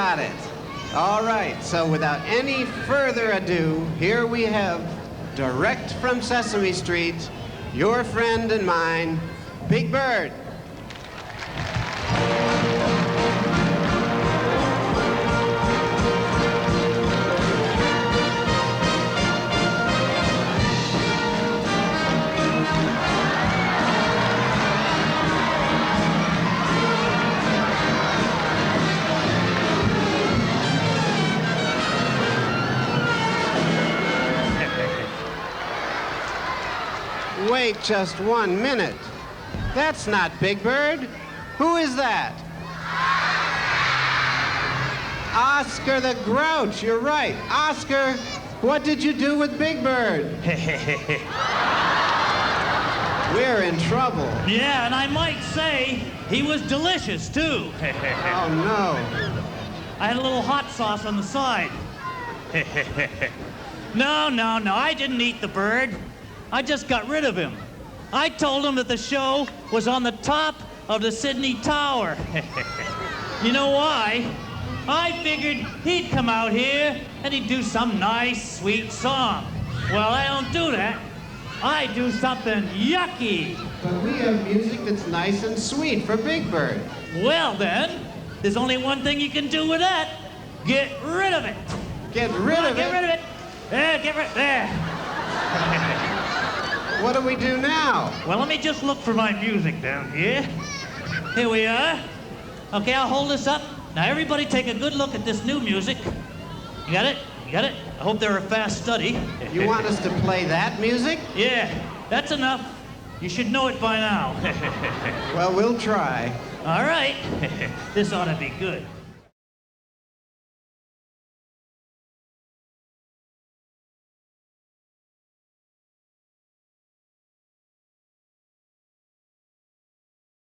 got it. All right, so without any further ado, here we have, direct from Sesame Street, your friend and mine, Big Bird. Wait just 1 minute. That's not Big Bird. Who is that? Oscar the Grouch, you're right. Oscar, what did you do with Big Bird? We're in trouble. Yeah, and I might say he was delicious, too. Oh, no. I had a little hot sauce on the side. No, I didn't eat the bird. I just got rid of him. I told him that the show was on the top of the Sydney Tower. You know why? I figured he'd come out here and he'd do some nice, sweet song. Well, I don't do that. I do something yucky. But we have music that's nice and sweet for Big Bird. Well, then, there's only one thing you can do with that. Get rid of it. Get rid of it? Get rid of it. There. What do we do now? Well, let me just look for my music down here. Here we are. Okay, I'll hold this up. Now, everybody take a good look at this new music. You got it? You got it? I hope they're a fast study. You want us to play that music? Yeah, that's enough. You should know it by now. Well, we'll try. All right. This ought to be good.